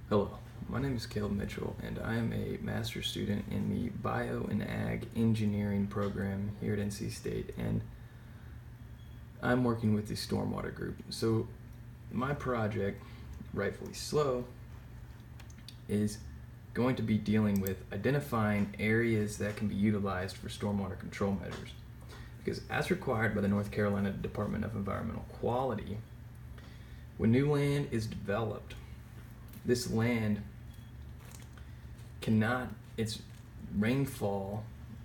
Hello, my name is Caleb Mitchell, and I am a master's student in the Bio and Ag Engineering program here at NC State, and I'm working with the Stormwater group. So my project, rightfully slow, is going to be dealing with identifying areas that can be utilized for stormwater control measures. Because as required by the North Carolina Department of Environmental Quality, when new land is developed, this land cannot, its rainfall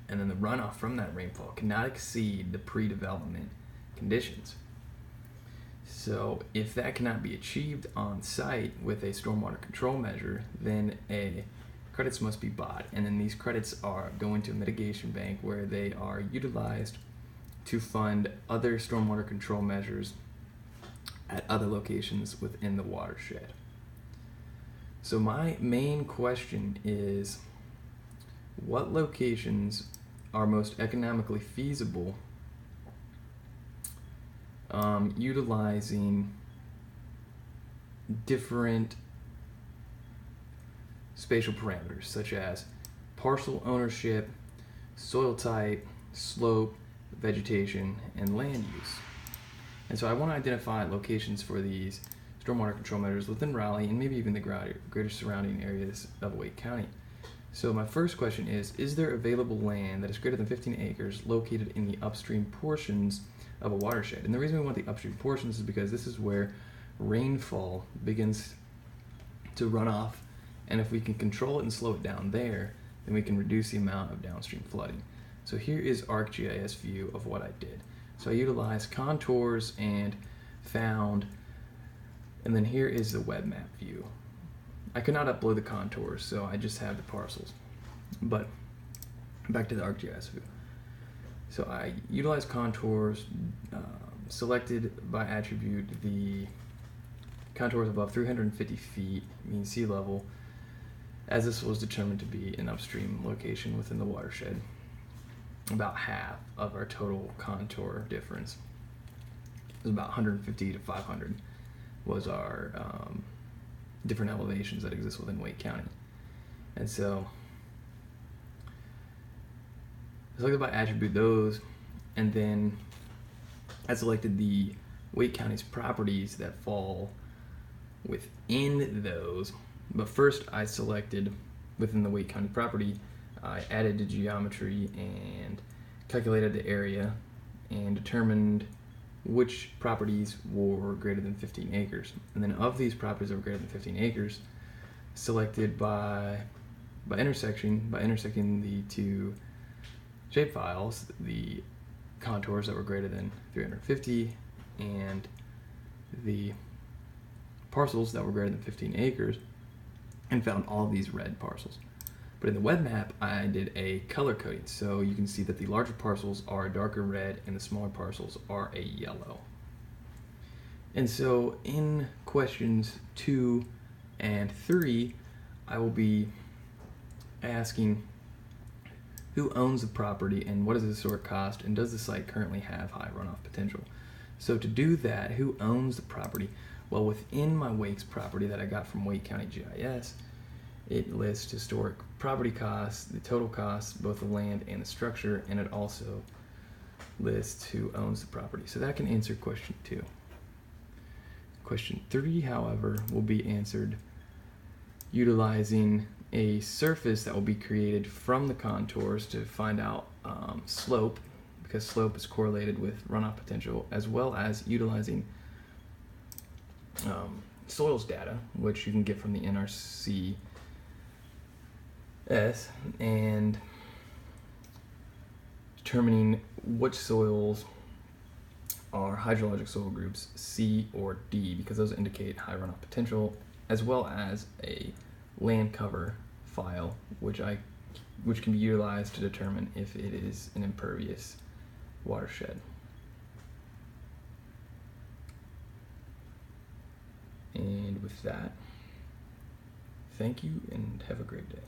and then the runoff from that rainfall cannot exceed the pre-development conditions. So if that cannot be achieved on site with a stormwater control measure, then credits must be bought, and then these credits are going to a mitigation bank where they are utilized to fund other stormwater control measures at other locations within the watershed. So my main question is, what locations are most economically feasible utilizing different spatial parameters such as parcel ownership, soil type, slope, vegetation, and land use. And so I want to identify locations for these stormwater control measures within Raleigh and maybe even the greater surrounding areas of Wake County. So my first question is there available land that is greater than 15 acres located in the upstream portions of a watershed? And the reason we want the upstream portions is because this is where rainfall begins to run off, and if we can control it and slow it down there, then we can reduce the amount of downstream flooding. So here is ArcGIS view of what I did. So I utilized contours and found, and then here is the web map view. I could not upload the contours, so I just have the parcels. But back to the ArcGIS view. So I utilized contours, selected by attribute the contours above 350 feet, mean sea level, as this was determined to be an upstream location within the watershed. About half of our total contour difference. It was about 150 to 500 was our different elevations that exist within Wake County. And so I selected by attribute those, and then I selected the Wake County's properties that fall within those. But first I selected within the Wake County property, I added the geometry and calculated the area and determined which properties were greater than 15 acres. And then of these properties that were greater than 15 acres, selected by intersecting the two shapefiles, the contours that were greater than 350 and the parcels that were greater than 15 acres, and found all these red parcels. But in the web map, I did a color coding, so you can see that the larger parcels are a darker red and the smaller parcels are a yellow. And so in questions 2 and 3, I will be asking who owns the property and what is the historic cost, and does the site currently have high runoff potential? So to do that, who owns the property? Well, within my Wake's property that I got from Wake County GIS, it lists historic property costs, the total costs, both the land and the structure, and it also lists who owns the property. So that can answer question 2. Question 3, however, will be answered utilizing a surface that will be created from the contours to find out slope, because slope is correlated with runoff potential, as well as utilizing soils data, which you can get from the NRC and determining which soils are hydrologic soil groups C or D, because those indicate high runoff potential, as well as a land cover file, which can be utilized to determine if it is an impervious watershed. And with that, thank you and have a great day.